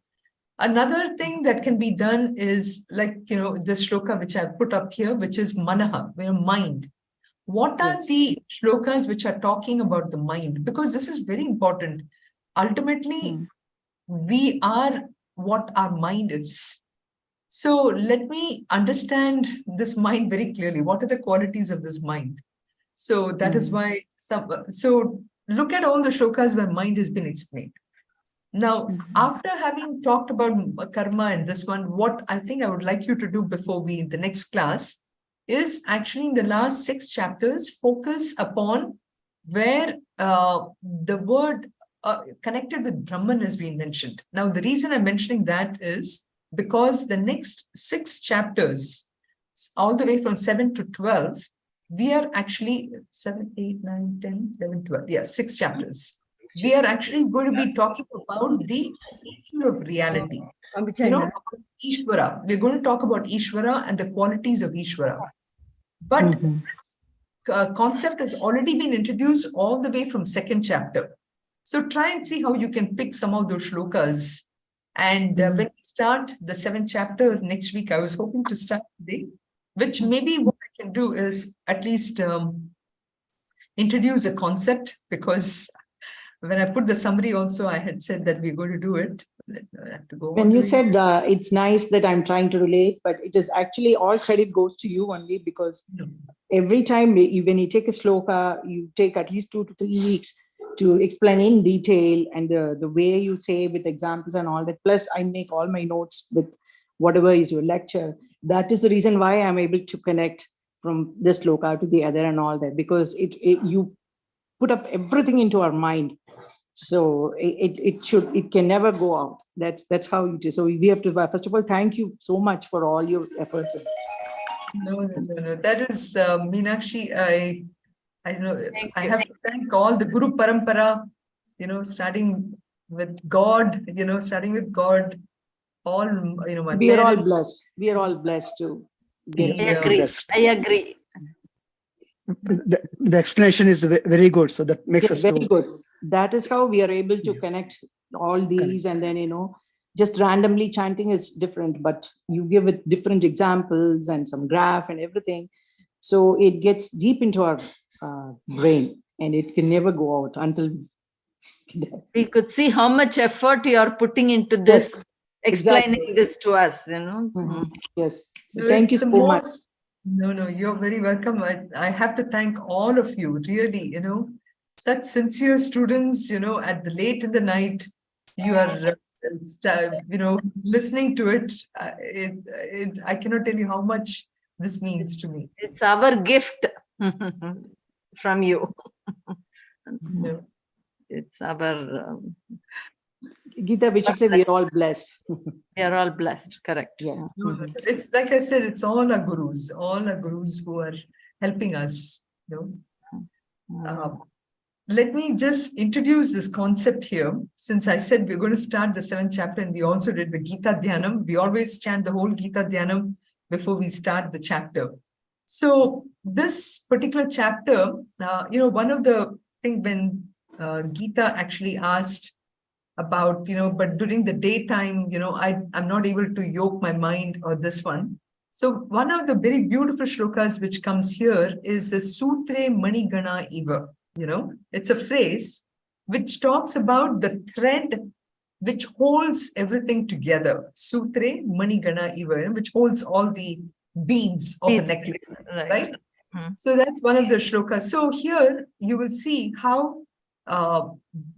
Another thing that can be done is like, this shloka which I put up here, which is manaha, mind. What are the shlokas which are talking about the mind? Because this is very important. Ultimately, we are what our mind is. So let me understand this mind very clearly. What are the qualities of this mind? So that is why so look at all the shlokas where mind has been explained. Now, after having talked about karma and this one, what I think I would like you to do before in the next class is actually in the last 6 chapters, focus upon where the word connected with Brahman has been mentioned. Now, the reason I'm mentioning that is because the next 6 chapters, all the way from 7 to 12, we are actually 7, 8, 9, 10, 11, 12. Yeah, 6 chapters. We are actually going to be talking about the nature of reality. Ishvara. We're going to talk about Ishvara and the qualities of Ishvara. But this concept has already been introduced all the way from 2nd chapter. So try and see how you can pick some of those shlokas. And when we start the 7th chapter next week, I was hoping to start today, which maybe what I can do is at least introduce a concept, because when I put the summary also, I had said that we're going to do it. I have to go When on you doing said it's nice that I'm trying to relate, but it is actually all credit goes to you only, because it. every time when you take a sloka, you take at least 2 to 3 weeks to explain in detail, and the way you say with examples and all that. Plus, I make all my notes with whatever is your lecture. That is the reason why I'm able to connect from this sloka to the other and all that, because you put up everything into our mind. So it can never go out. That's how it is. So we have to, first of all, thank you so much for all your efforts. No. That is Meenakshi. I know. Thank I you. have to thank all the Guru Parampara. Starting with God. Starting with God. All my We are all parents. blessed. We are all blessed to get I Yeah. agree. Blessed. I agree. The explanation is very good. So that makes Yes, us very to good. That is how we are able to connect all these, and then just randomly chanting is different, but you give it different examples and some graph and everything, so it gets deep into our brain, and it can never go out until We could see how much effort you are putting into this, Yes, explaining exactly. this to us, Mhm. Yes. So No, thank you it's the so much. most. No, you're very welcome. I have to thank all of you, really, such sincere students, at the late in the night, you are, listening to it. I cannot tell you how much this means to me. it's our gift from you. No. It's our, Gita, we should say we are all blessed. we are all blessed, correct. Yes. No. It's like I said, it's all our gurus who are helping us, Let me just introduce this concept here. Since I said we're going to start the 7th chapter, and we also did the Gita Dhyanam. We always chant the whole Gita Dhyanam before we start the chapter. So this particular chapter, one of the things when Gita actually asked about, but during the daytime, I'm not able to yoke my mind, or this one. So one of the very beautiful shlokas which comes here is the Sutre Manigana Iva. It's a phrase which talks about the thread which holds everything together. Sutre Manigana Iva, which holds all the beads of a necklace, right? So that's one of the shlokas. So here you will see how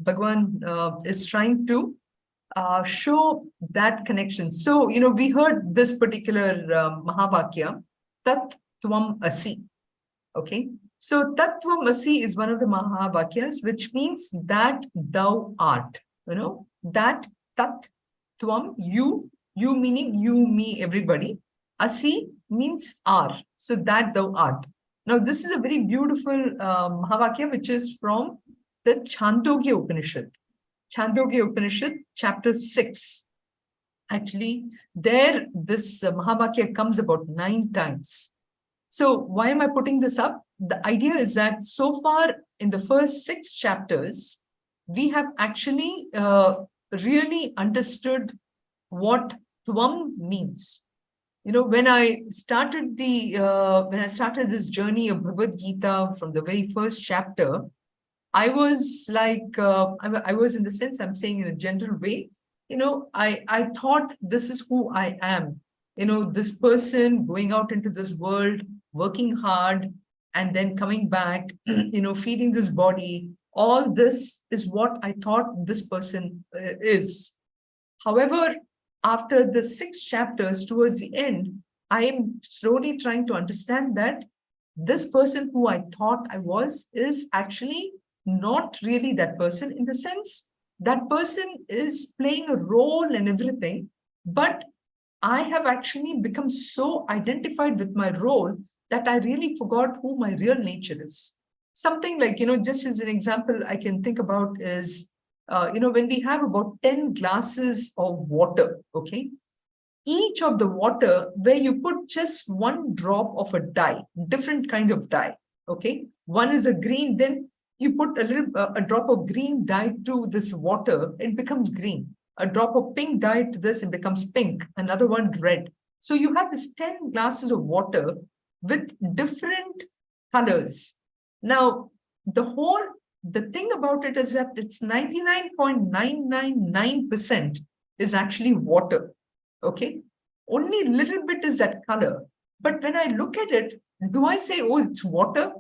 Bhagwan is trying to show that connection. So, we heard this particular Mahavakya, Tat Tvam Asi. Okay. So Tat Tvam Asi is one of the Mahavakyas, which means that thou art. That Tat Tvam, you meaning you, me, everybody. Asi means are. So that thou art. Now, this is a very beautiful Mahavakya, which is from the Chandogya Upanishad. Chandogya Upanishad, chapter 6. Actually, there this Mahavakya comes about 9 times. So why am I putting this up? The idea is that so far in the first 6 chapters, we have actually really understood what Tvam means. When I started this journey of Bhagavad Gita from the very first chapter, I was like, I was in the sense, I'm saying in a general way, I thought this is who I am. This person going out into this world, working hard, and then coming back, feeding this body. All this is what I thought this person is. However, after the 6 chapters towards the end, I am slowly trying to understand that this person who I thought I was is actually not really that person, in the sense that person is playing a role and everything, but I have actually become so identified with my role that I really forgot who my real nature is. Something like, just as an example I can think about is, when we have about 10 glasses of water, okay, each of the water where you put just one drop of a dye, different kind of dye, okay, one is a green, then you put a drop of green dye to this water, it becomes green. A drop of pink dye to this, it becomes pink. Another one red. So you have this 10 glasses of water with different colors. Now, the whole the thing about it is that it's 99.999% is actually water. Okay. Only a little bit is that color. But when I look at it, do I say, oh, it's water?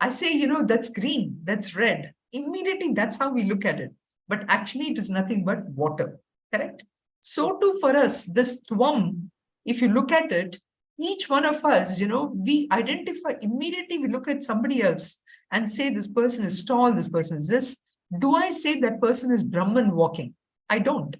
I say, that's green, that's red. Immediately, that's how we look at it. But actually, it is nothing but water. Correct? So too for us, this Tvam, if you look at it, each one of us, we identify immediately, we look at somebody else and say, this person is tall, this person is this. Do I say that person is Brahman walking? I don't,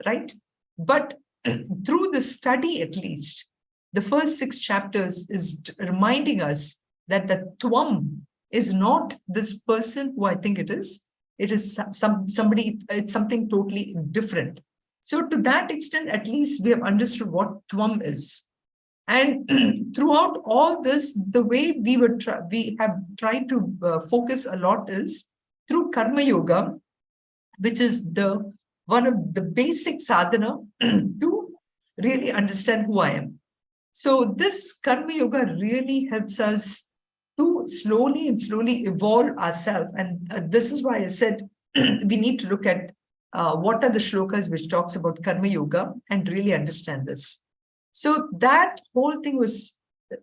right? But through the study, at least, the first 6 chapters is reminding us that the Tvam is not this person who I think it is. It is somebody, it's something totally different. So to that extent, at least we have understood what Tvam is. And throughout all this, the way we have tried to focus a lot is through Karma Yoga, which is one of the basic sadhana to really understand who I am. So this Karma Yoga really helps us to slowly evolve ourselves. And this is why I said we need to look at what are the shlokas which talks about Karma Yoga and really understand this. So that whole thing was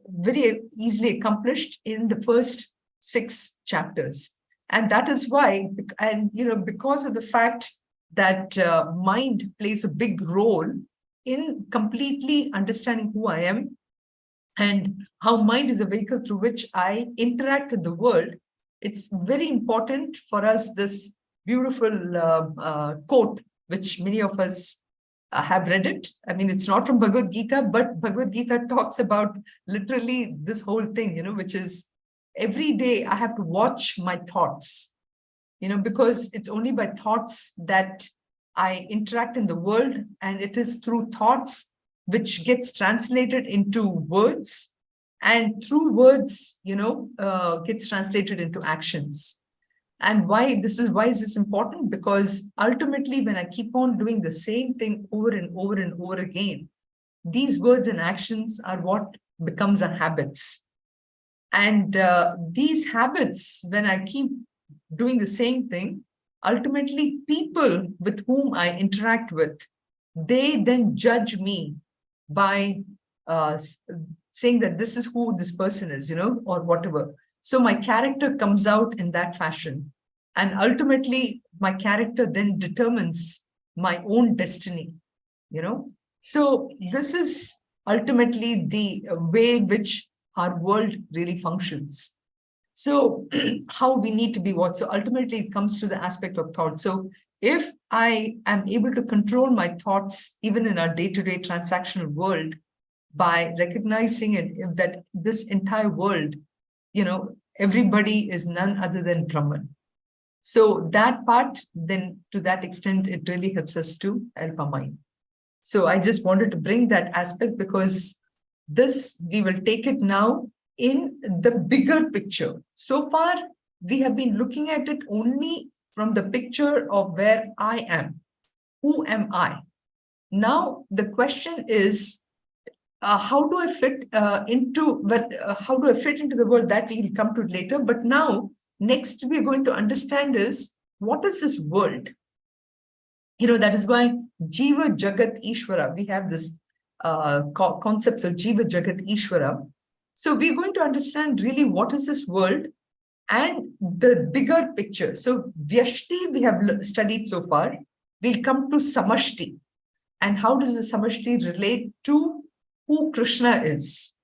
very easily accomplished in the first 6 chapters. And that is why, and because of the fact that mind plays a big role in completely understanding who I am and how mind is a vehicle through which I interact with the world, it's very important for us, this beautiful quote, which many of us have read it. I mean, it's not from Bhagavad Gita, but Bhagavad Gita talks about literally this whole thing, which is every day I have to watch my thoughts, because it's only by thoughts that I interact in the world, and it is through thoughts which gets translated into words, and through words, gets translated into actions. And why is this important? Because ultimately, when I keep on doing the same thing over and over and over again, these words and actions are what becomes our habits. And these habits, when I keep doing the same thing, ultimately people with whom I interact with, they then judge me by saying that this is who this person is, or whatever. So my character comes out in that fashion. And ultimately, my character then determines my own destiny, So this is ultimately the way in which our world really functions. So how we need to be what? So ultimately, it comes to the aspect of thought. So if I am able to control my thoughts, even in our day-to-day transactional world, by recognizing that this entire world, everybody is none other than Brahman. So that part, then to that extent, it really helps us to help our mind. So I just wanted to bring that aspect because this, we will take it now in the bigger picture. So far, we have been looking at it only from the picture of where I am. Who am I? Now, the question is, how do I fit into the world? That we will come to later. But now, next we're going to understand is, what is this world? That is why Jiva Jagat Ishvara, we have this concepts of Jiva Jagat Ishvara. So we're going to understand really what is this world and the bigger picture. So Vyashti we have studied so far. We'll come to Samashti. And how does the Samashti relate to who Krishna is?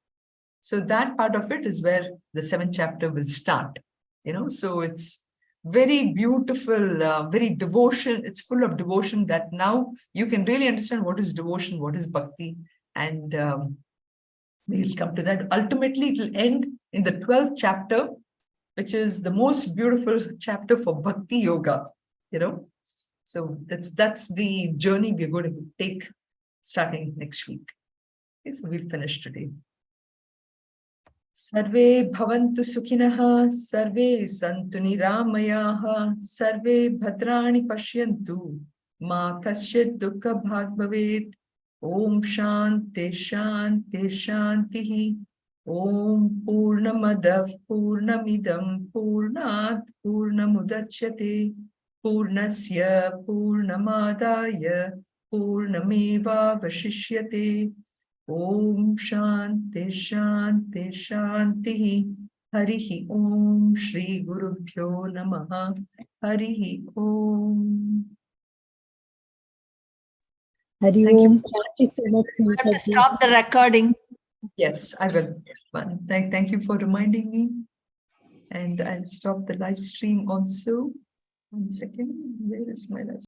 So that part of it is where the 7th chapter will start. So it's very beautiful, very devotion. It's full of devotion that now you can really understand what is devotion, what is bhakti. And we'll come to that. Ultimately, it will end in the 12th chapter, which is the most beautiful chapter for bhakti yoga, So that's the journey we're going to take starting next week. Okay, so we'll finish today. Sarve bhavantu sukhinah, sarve santu niramayaha, sarve bhadrani pashyantu, ma kasyat dukkha bhag bhavet. Om shanti shanti shanti. Om Purnamadav Purnamidam Purnat Purnamudachyate Purnasya Purnamadaya Purnameva Vashishyate. Om Shanti Shanti Shanti. Harihi Om Shri Gurubhyo Namaha. Harihi Om. Hari Thank you. Om. Thank you so much, I have Sunitha to ji. stop the recording. Yes, I will. Thank you for reminding me. And I'll stop the live stream also. 1 second. Where is my live